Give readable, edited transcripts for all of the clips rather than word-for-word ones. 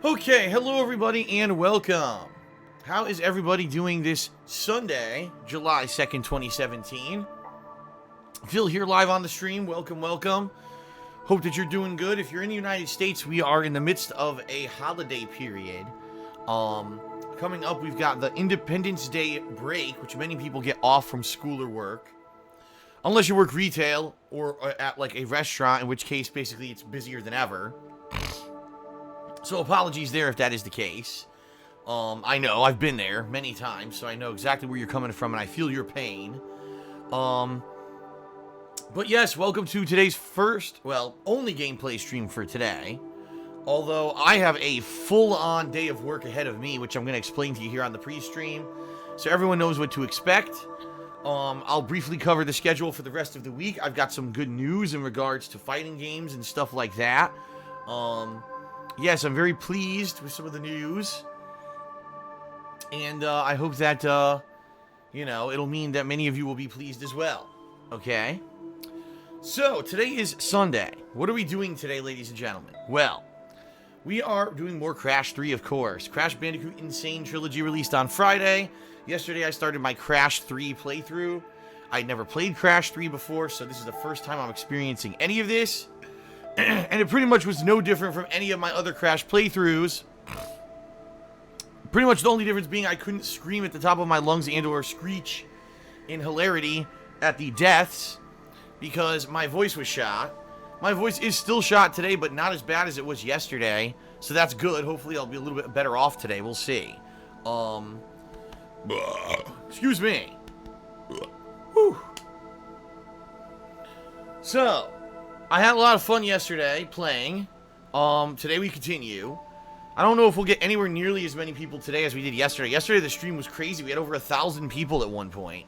Okay, hello everybody and welcome. How is everybody doing this Sunday, July 2nd, 2017? Phil here live on the stream. Welcome. Hope that you're doing good. If you're in the United States, we are in the midst of a holiday period. Coming up, we've got the Independence Day break, which many people get off from school or work. Unless you work retail or at like a restaurant, in which case basically it's busier than ever. So apologies there if that is the case. I know, I've been there many times, so I know exactly where you're coming from, and I feel your pain. But yes, welcome to today's only gameplay stream for today. Although I have a full-on day of work ahead of me, which I'm going to explain to you here on the pre-stream, so everyone knows what to expect. I'll briefly cover the schedule for the rest of the week. I've got some good news in regards to fighting games and stuff like that. Yes, I'm very pleased with some of the news. And I hope that, it'll mean that many of you will be pleased as well. Okay? So, today is Sunday. What are we doing today, ladies and gentlemen? Well, we are doing more Crash 3, of course. Crash Bandicoot Insane Trilogy released on Friday. Yesterday, I started my Crash 3 playthrough. I'd never played Crash 3 before, so this is the first time I'm experiencing any of this. And it pretty much was no different from any of my other Crash playthroughs. Pretty much the only difference being I couldn't scream at the top of my lungs and or screech in hilarity at the deaths because my voice was shot. My voice is still shot today, but not as bad as it was yesterday. So that's good. Hopefully I'll be a little bit better off today. We'll see. Excuse me. Whew. So, I had a lot of fun yesterday playing. Today we continue. I don't know if we'll get anywhere nearly as many people today as we did yesterday. Yesterday the stream was crazy. We had over 1,000 people at one point,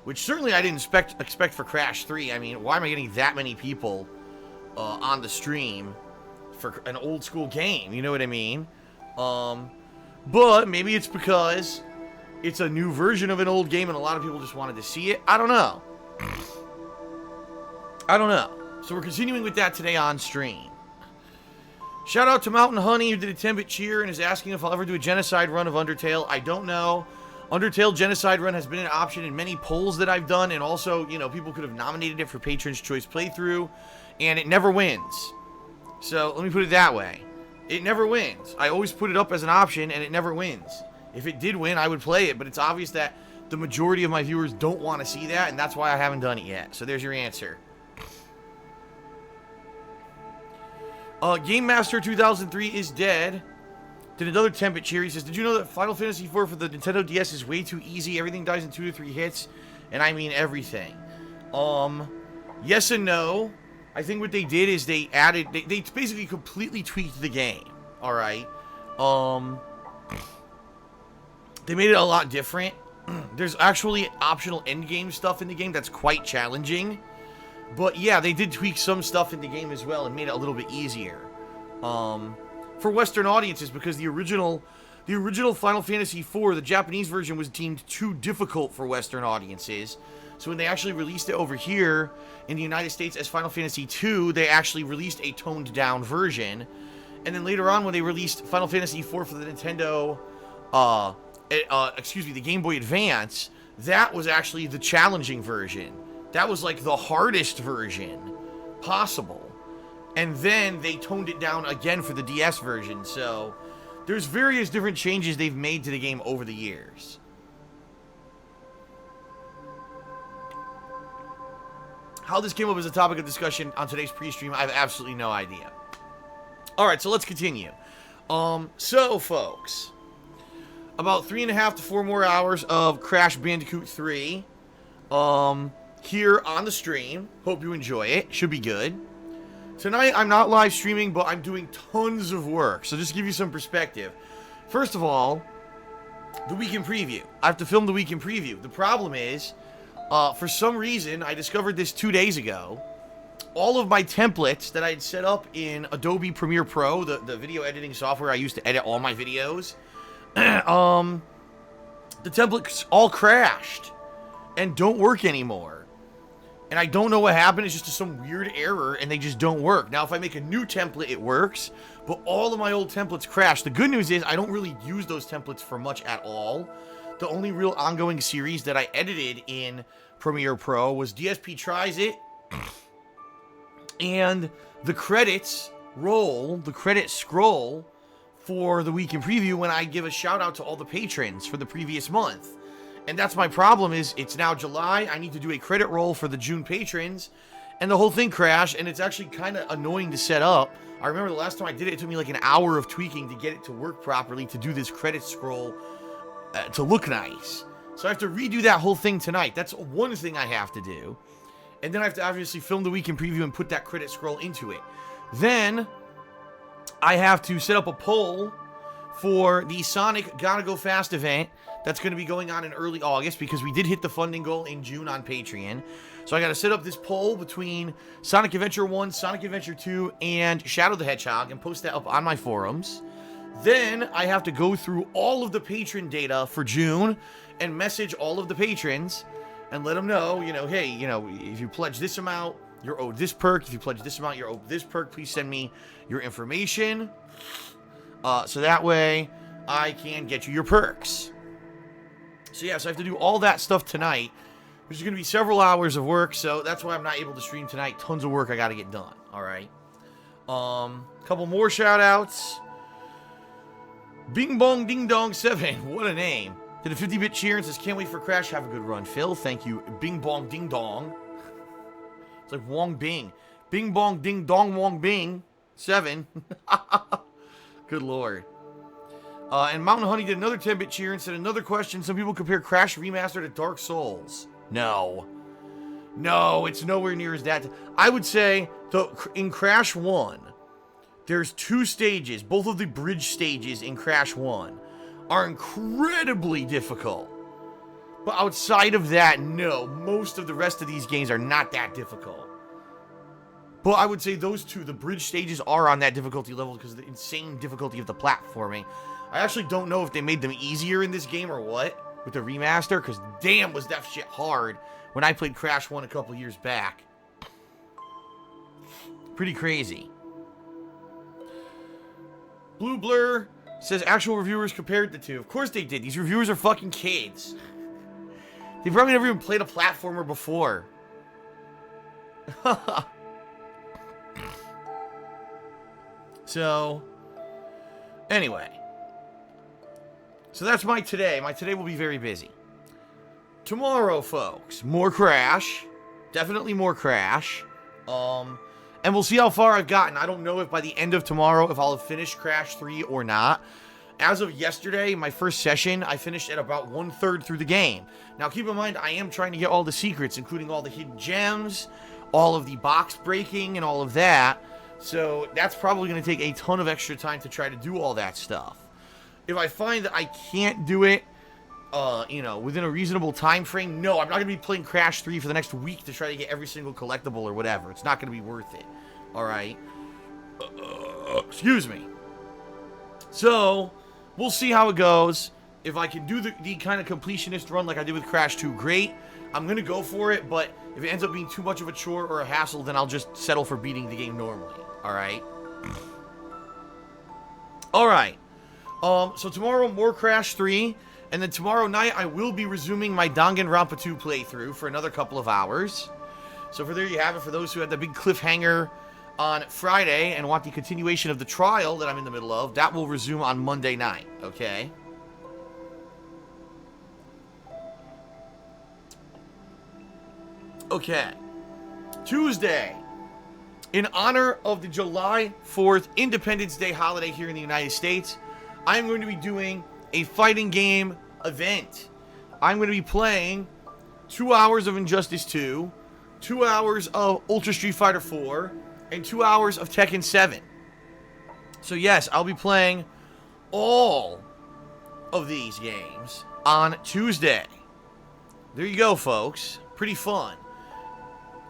which certainly I didn't expect for Crash 3. I mean, why am I getting that many people on the stream for an old school game? You know what I mean? But maybe it's because it's a new version of an old game and a lot of people just wanted to see it. I don't know. So we're continuing with that today on stream. Shout out to Mountain Honey, who did a 10-bit cheer and is asking if I'll ever do a genocide run of Undertale. I don't know. Undertale genocide run has been an option in many polls that I've done, and also, people could have nominated it for Patron's Choice Playthrough, and it never wins. So, let me put it that way. It never wins. I always put it up as an option, and it never wins. If it did win, I would play it, but it's obvious that the majority of my viewers don't want to see that, and that's why I haven't done it yet. So, there's your answer. Game Master 2003 is dead. Did another 10-bit cheer. He says, did you know that Final Fantasy IV for the Nintendo DS is way too easy? Everything dies in 2 to 3 hits. And I mean everything. Yes and no. I think what they did is they basically completely tweaked the game. Alright. They made it a lot different. There's actually optional endgame stuff in the game that's quite challenging. But yeah, they did tweak some stuff in the game as well and made it a little bit easier for Western audiences, because the original Final Fantasy IV, the Japanese version, was deemed too difficult for Western audiences. So when they actually released it over here in the United States as Final Fantasy II, they actually released a toned down version. And then later on, when they released Final Fantasy IV for the Nintendo, the Game Boy Advance, that was actually the challenging version. That was like the hardest version possible. And then they toned it down again for the DS version. So there's various different changes they've made to the game over the years. How this came up as a topic of discussion on today's pre-stream, I have absolutely no idea. Alright, so let's continue. So folks, about 3.5 to 4 more hours of Crash Bandicoot 3. Here on the stream. Hope you enjoy it. Should be good. Tonight, I'm not live streaming, but I'm doing tons of work. So just to give you some perspective. First of all, the weekend preview. I have to film the weekend preview. The problem is, for some reason, I discovered this 2 days ago. All of my templates that I had set up in Adobe Premiere Pro, the video editing software I used to edit all my videos, the templates all crashed and don't work anymore. And I don't know what happened. It's just some weird error, and they just don't work. Now, if I make a new template, it works. But all of my old templates crash. The good news is I don't really use those templates for much at all. The only real ongoing series that I edited in Premiere Pro was DSP Tries It. And the credits roll, the credits scroll for the week in preview when I give a shout out to all the patrons for the previous month. And that's my problem is it's now July. I need to do a credit roll for the June patrons. And the whole thing crashed. And it's actually kind of annoying to set up. I remember the last time I did it, it took me like an hour of tweaking to get it to work properly to do this credit scroll to look nice. So I have to redo that whole thing tonight. That's one thing I have to do. And then I have to obviously film the week in preview and put that credit scroll into it. Then I have to set up a poll for the Sonic Gotta Go Fast event that's going to be going on in early August because we did hit the funding goal in June on Patreon. So I got to set up this poll between Sonic Adventure 1, Sonic Adventure 2, and Shadow the Hedgehog and post that up on my forums. Then I have to go through all of the patron data for June and message all of the patrons and let them know, hey, if you pledge this amount, you're owed this perk. If you pledge this amount, you're owed this perk. Please send me your information. So that way I can get you your perks. So yeah, so I have to do all that stuff tonight, which is going to be several hours of work. So that's why I'm not able to stream tonight. Tons of work I got to get done. All right. Couple more shout outs. Bing Bong Ding Dong 7. What a name. Did a 50-bit cheer and says, can't wait for Crash. Have a good run, Phil. Thank you. Bing Bong Ding Dong. It's like Wong Bing. Bing Bong Ding Dong Wong Bing 7. Good lord. And Mountain Honey did another 10-bit cheer and said, another question. Some people compare Crash Remastered to Dark Souls. No. No, it's nowhere near as that. I would say, in Crash 1, there's 2 stages. Both of the bridge stages in Crash 1 are incredibly difficult. But outside of that, no. Most of the rest of these games are not that difficult. But I would say those 2, the bridge stages, are on that difficulty level because of the insane difficulty of the platforming. I actually don't know if they made them easier in this game or what with the remaster, because damn was that shit hard when I played Crash 1 a couple years back. Pretty crazy. Blue Blur says actual reviewers compared the 2. Of course they did. These reviewers are fucking kids. They've probably never even played a platformer before. So, anyway. So that's my today. My today will be very busy. Tomorrow, folks, more Crash. Definitely more Crash. And we'll see how far I've gotten. I don't know if by the end of tomorrow, if I'll have finished Crash 3 or not. As of yesterday, my first session, I finished at about 1/3 through the game. Now, keep in mind, I am trying to get all the secrets, including all the hidden gems, all of the box breaking, and all of that. So that's probably going to take a ton of extra time to try to do all that stuff. If I find that I can't do it, within a reasonable time frame, no, I'm not going to be playing Crash 3 for the next week to try to get every single collectible or whatever. It's not going to be worth it. All right? Excuse me. So, we'll see how it goes. If I can do the kind of completionist run like I did with Crash 2, great. I'm going to go for it, but if it ends up being too much of a chore or a hassle, then I'll just settle for beating the game normally. All right? All right. So tomorrow, more Crash 3. And then tomorrow night, I will be resuming my Danganronpa 2 playthrough for another couple of hours. So for there you have it. For those who had the big cliffhanger on Friday and want the continuation of the trial that I'm in the middle of, that will resume on Monday night. Okay? Okay. Tuesday. In honor of the July 4th Independence Day holiday here in the United States, I'm going to be doing a fighting game event. I'm going to be playing 2 hours of Injustice 2, 2 hours of Ultra Street Fighter 4, and 2 hours of Tekken 7. So yes, I'll be playing all of these games on Tuesday. There you go, folks. Pretty fun.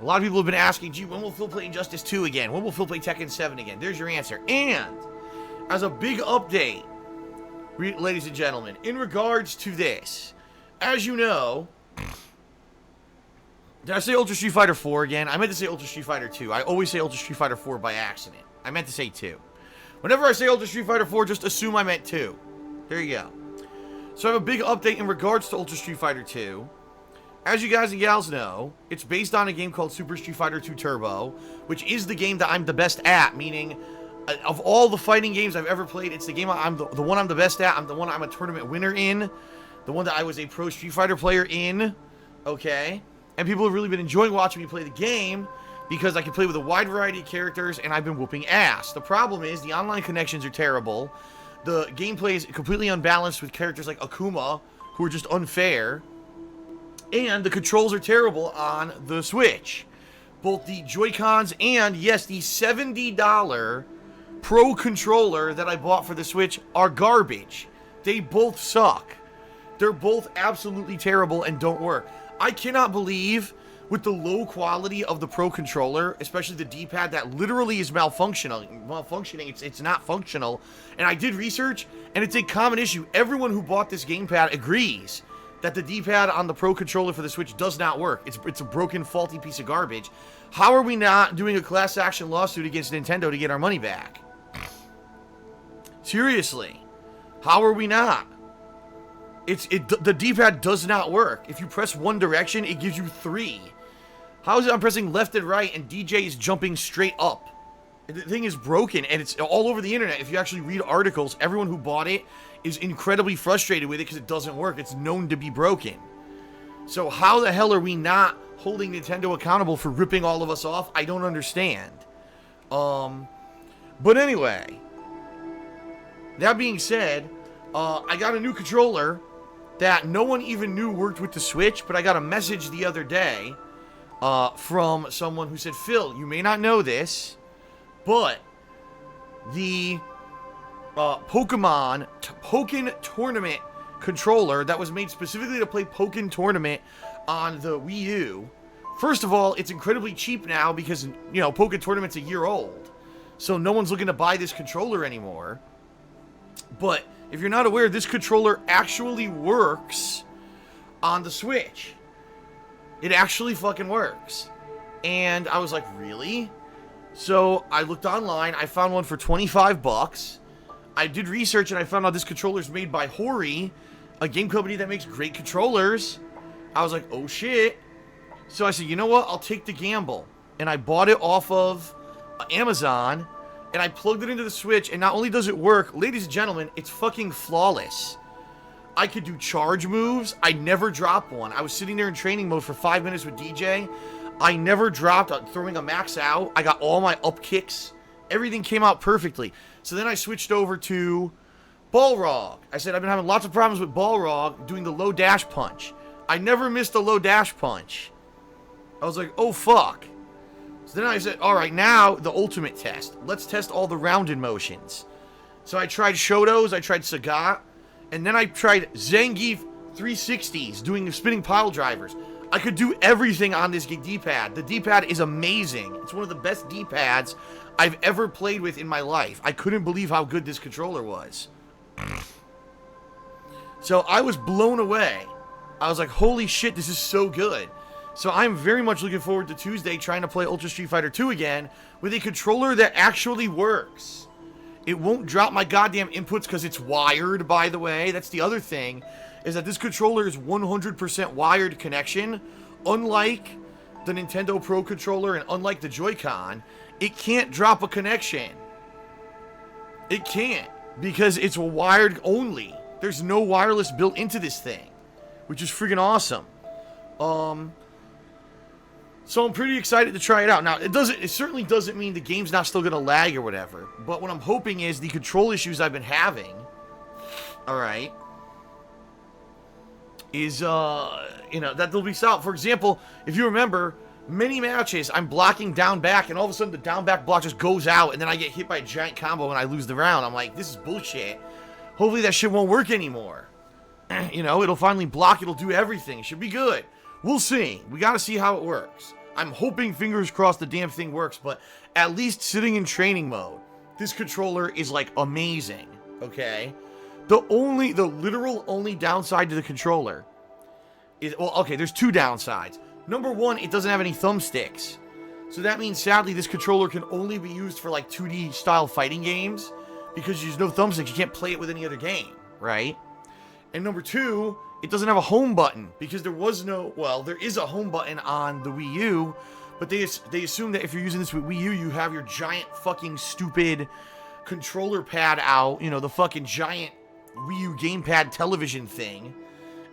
A lot of people have been asking, gee, when will Phil play Injustice 2 again? When will Phil play Tekken 7 again? There's your answer. And as a big update, ladies and gentlemen, in regards to this, as you know, Did I say Ultra Street Fighter 4 again? I meant to say Ultra Street Fighter 2. I always say Ultra Street Fighter 4 by accident. I meant to say 2. Whenever I say Ultra Street Fighter 4, just assume I meant 2. There you go. So I have a big update in regards to Ultra Street Fighter 2. As you guys and gals know, it's based on a game called Super Street Fighter 2 Turbo, which is the game that I'm the best at, meaning of all the fighting games I've ever played, it's the game I'm the one I'm the best at. I'm the one I'm a tournament winner in, the one that I was a pro Street Fighter player in, okay? And people have really been enjoying watching me play the game because I can play with a wide variety of characters and I've been whooping ass. The problem is the online connections are terrible. The gameplay is completely unbalanced with characters like Akuma, who are just unfair. And the controls are terrible on the Switch. Both the Joy-Cons and, yes, the $70 Pro controller that I bought for the Switch are garbage. They both suck. They're both absolutely terrible and don't work. I cannot believe, with the low quality of the Pro controller, especially the D-pad that literally is malfunctioning, it's not functional. And I did research, and it's a common issue. Everyone who bought this gamepad agrees that the D-pad on the Pro controller for the Switch does not work. It's a broken, faulty piece of garbage. How are we not doing a class action lawsuit against Nintendo to get our money back? Seriously. How are we not? The D-pad does not work. If you press one direction, it gives you 3. How is it I'm pressing left and right and DJ is jumping straight up? The thing is broken, and it's all over the internet. If you actually read articles, everyone who bought it is incredibly frustrated with it because it doesn't work. It's known to be broken. So how the hell are we not holding Nintendo accountable for ripping all of us off? I don't understand. But anyway, that being said, I got a new controller that no one even knew worked with the Switch, but I got a message the other day from someone who said, Phil, you may not know this, but the Pokken Tournament controller that was made specifically to play Pokken Tournament on the Wii U. First of all, it's incredibly cheap now because, you know, Pokken Tournament's a year old. So no one's looking to buy this controller anymore. But if you're not aware, this controller actually works on the Switch. It actually fucking works. And I was like, really? So I looked online. I found one for 25 bucks. I did research and I found out this controller is made by Hori, a game company that makes great controllers. I was like, oh shit. So I said, you know what? I'll take the gamble. And I bought it off of Amazon. And I plugged it into the Switch. And not only does it work, ladies and gentlemen, it's fucking flawless. I could do charge moves. I never dropped one. I was sitting there in training mode for 5 minutes with DJ. I never dropped throwing a max out. I got all my up kicks. Everything came out perfectly. So then I switched over to Balrog. I said I've been having lots of problems with Balrog doing the low dash punch. I never missed a low dash punch. I was like, oh fuck. So then I said, alright, now the ultimate test. Let's test all the rounded motions. So I tried Shotos, I tried Sagat, and then I tried Zangief 360s, doing the spinning pile drivers. I could do everything on this D-pad. The D-pad is amazing. It's one of the best D-pads I've ever played with in my life. I couldn't believe how good this controller was. So I was blown away. I was like, holy shit, this is so good. So I'm very much looking forward to Tuesday trying to play Ultra Street Fighter 2 again with a controller that actually works. It won't drop my goddamn inputs because it's wired, by the way. That's the other thing, is that this controller is 100% wired connection. Unlike the Nintendo Pro controller and unlike the Joy-Con, it can't drop a connection. It can't, because it's wired only. There's no wireless built into this thing, which is freaking awesome. So I'm pretty excited to try it out. Now, it certainly doesn't mean the game's not still going to lag or whatever. But what I'm hoping is the control issues I've been having, alright, is, that they'll be solved. For example, if you remember, many matches, I'm blocking down back, and all of a sudden the down back block just goes out, and then I get hit by a giant combo and I lose the round. I'm like, this is bullshit. Hopefully that shit won't work anymore. It'll finally block, it'll do everything. It should be good. We'll see. We gotta see how it works. I'm hoping, fingers crossed, the damn thing works, but at least sitting in training mode, this controller is, like, amazing, okay? The literal only downside to the controller is, well, okay, there's two downsides. Number one, it doesn't have any thumbsticks. So that means, sadly, this controller can only be used for, like, 2D style fighting games. Because there's no thumbsticks, you can't play it with any other game, right? And number two, it doesn't have a home button. Because there was no, well, there is a home button on the Wii U. But they assume that if you're using this with Wii U, you have your giant fucking stupid controller pad out. You know, the fucking giant Wii U gamepad television thing.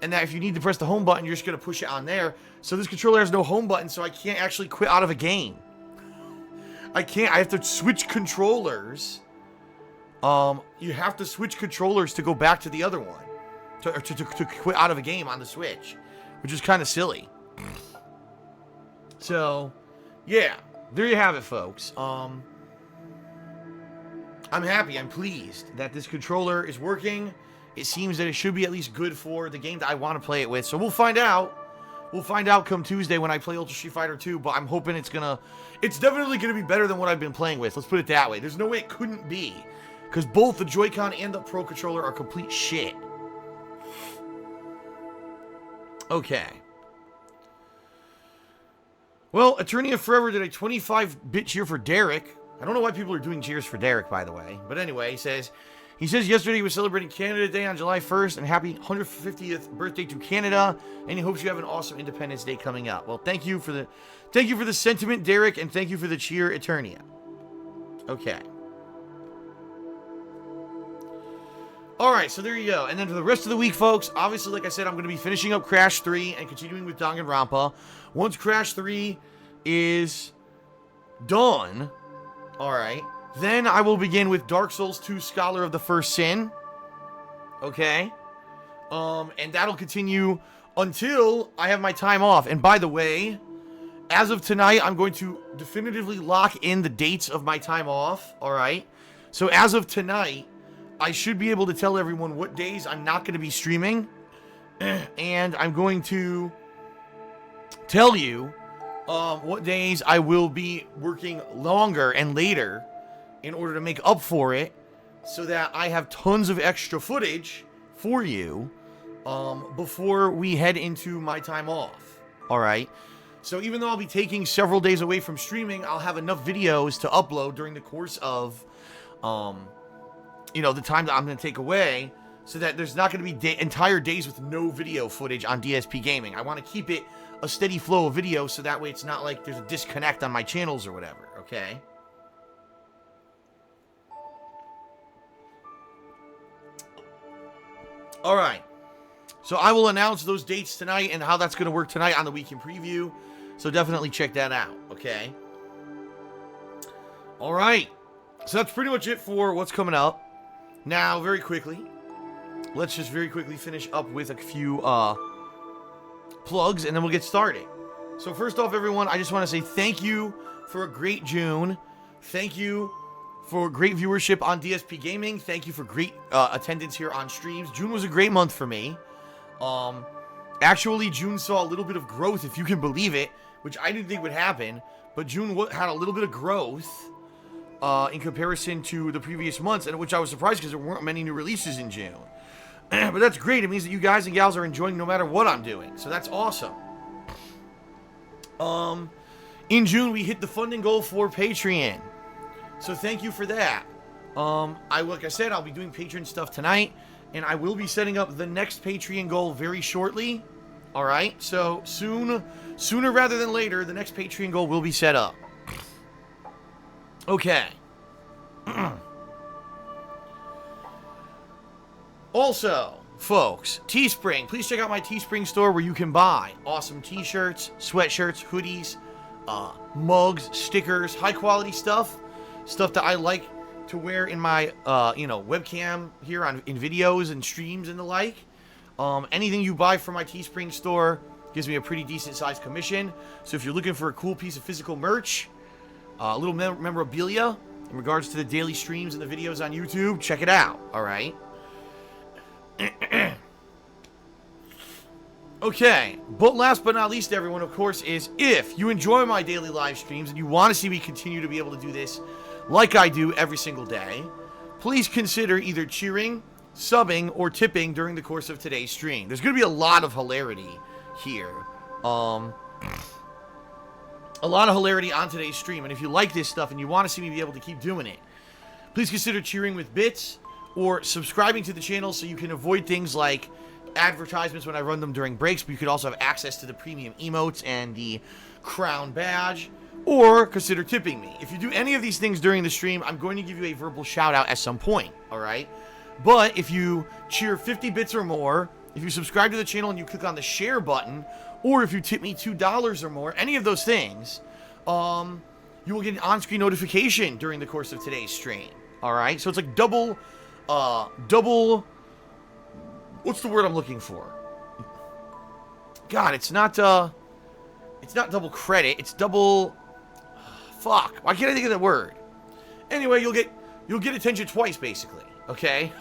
And that if you need to press the home button, you're just going to push it on there. So this controller has no home button, so I can't actually quit out of a game. I can't. I have to switch controllers. You have to switch controllers to go back to the other one. To quit out of a game on the Switch. Which is kind of silly. So, yeah. There you have it, folks. I'm happy. I'm pleased that this controller is working. It seems that it should be at least good for the game that I want to play it with. So we'll find out. We'll find out come Tuesday when I play Ultra Street Fighter 2. But I'm hoping it's definitely going to be better than what I've been playing with. Let's put it that way. There's no way it couldn't be. Because both the Joy-Con and the Pro Controller are complete shit. Okay. Well, Attorney of Forever did a 25-bit cheer for Derek. I don't know why people are doing cheers for Derek, by the way. But anyway, he says yesterday he was celebrating Canada Day on July 1st, and happy 150th birthday to Canada, and he hopes you have an awesome Independence Day coming up. Well, thank you for the sentiment, Derek, and thank you for the cheer, Eternia. Okay. Alright, so there you go. And then for the rest of the week, folks, obviously, like I said, I'm going to be finishing up Crash 3 and continuing with Danganronpa. Once Crash 3 is done, alright, then I will begin with Dark Souls 2 Scholar of the First Sin. Okay? And that'll continue until I have my time off. And by the way, as of tonight, I'm going to definitively lock in the dates of my time off. Alright? So as of tonight, I should be able to tell everyone what days I'm not going to be streaming. And I'm going to tell you what days I will be working longer and later in order to make up for it, so that I have tons of extra footage for you before we head into my time off. Alright? So even though I'll be taking several days away from streaming, I'll have enough videos to upload during the course of the time that I'm going to take away, so that there's not going to be entire days with no video footage on DSPGaming. I want to keep it a steady flow of video, so that way it's not like there's a disconnect on my channels or whatever, okay? Alright. So I will announce those dates tonight and how that's going to work tonight on the Weekend Preview. So definitely check that out, okay? Alright. So that's pretty much it for what's coming up. Now, very quickly, let's just very quickly finish up with a few plugs, and then we'll get started. So first off, everyone, I just want to say thank you for a great June. Thank you for great viewership on DSPGaming. Thank you for great attendance here on streams. June was a great month for me. Actually, June saw a little bit of growth, if you can believe it, which I didn't think would happen. But June had a little bit of growth in comparison to the previous months, and which I was surprised because there weren't many new releases in June. But that's great. It means that you guys and gals are enjoying no matter what I'm doing. So that's awesome. In June, we hit the funding goal for Patreon. So thank you for that. Like I said, I'll be doing Patreon stuff tonight, and I will be setting up the next Patreon goal very shortly. Alright, so sooner rather than later, the next Patreon goal will be set up. Okay. Also, folks, Teespring. Please check out my Teespring store where you can buy awesome t-shirts, sweatshirts, hoodies, mugs, stickers, high-quality stuff. Stuff that I like to wear in my, webcam here in videos and streams and the like. Anything you buy from my Teespring store gives me a pretty decent-sized commission. So if you're looking for a cool piece of physical merch, a little memorabilia in regards to the daily streams and the videos on YouTube, check it out, alright? Okay, but last but not least, everyone, of course, is if you enjoy my daily live streams and you want to see me continue to be able to do this like I do every single day, please consider either cheering, subbing, or tipping during the course of today's stream. There's going to be a lot of hilarity here. a lot of hilarity on today's stream. And if you like this stuff and you want to see me be able to keep doing it, please consider cheering with bits or subscribing to the channel so you can avoid things like advertisements when I run them during breaks, but you could also have access to the premium emotes and the crown badge, or consider tipping me. If you do any of these things during the stream, I'm going to give you a verbal shout out at some point, alright? But if you cheer 50 bits or more, if you subscribe to the channel and you click on the share button, or if you tip me $2 or more, any of those things, you will get an on-screen notification during the course of today's stream. Alright? So it's like double, what's the word I'm looking for? God, it's not double credit, it's double, fuck, why can't I think of that word? Anyway, you'll get attention twice, basically, okay?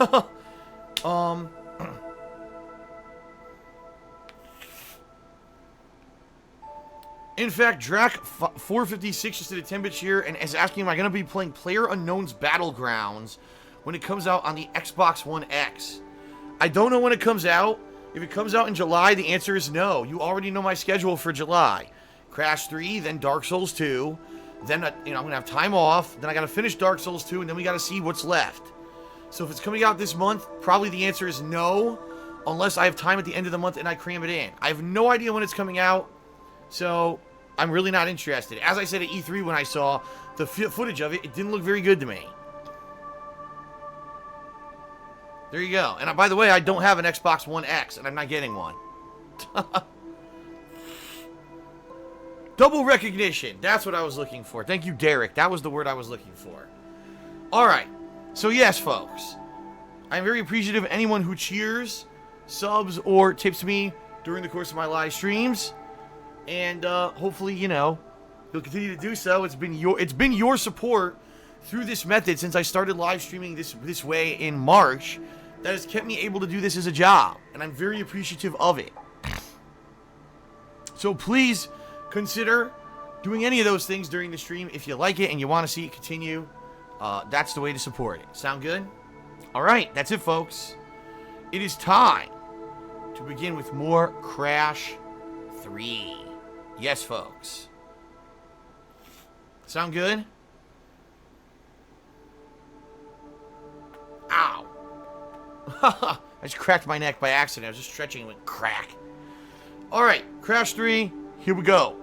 In fact, Drac456 just did a 10-bit cheer and is asking, am I going to be playing PlayerUnknown's Battlegrounds when it comes out on the Xbox One X? I don't know when it comes out. If it comes out in July, the answer is no. You already know my schedule for July. Crash 3, then Dark Souls 2. Then, I'm going to have time off. Then I got to finish Dark Souls 2, and then we got to see what's left. So if it's coming out this month, probably the answer is no, unless I have time at the end of the month and I cram it in. I have no idea when it's coming out, so I'm really not interested. As I said at E3 when I saw the footage of it, it didn't look very good to me. There you go. And by the way, I don't have an Xbox One X, and I'm not getting one. Double recognition. That's what I was looking for. Thank you, Derek. That was the word I was looking for. Alright. So yes, folks. I'm very appreciative of anyone who cheers, subs, or tips me during the course of my live streams. And hopefully, you'll continue to do so. It's been your support through this method since I started live streaming this way in March that has kept me able to do this as a job, and I'm very appreciative of it. So please consider doing any of those things during the stream if you like it and you want to see it continue. That's the way to support it. Sound good? Alright, that's it, folks. It is time to begin with more Crash 3. Yes, folks. Sound good? Ow. I just cracked my neck by accident. I was just stretching and went crack. Alright, Crash 3, here we go.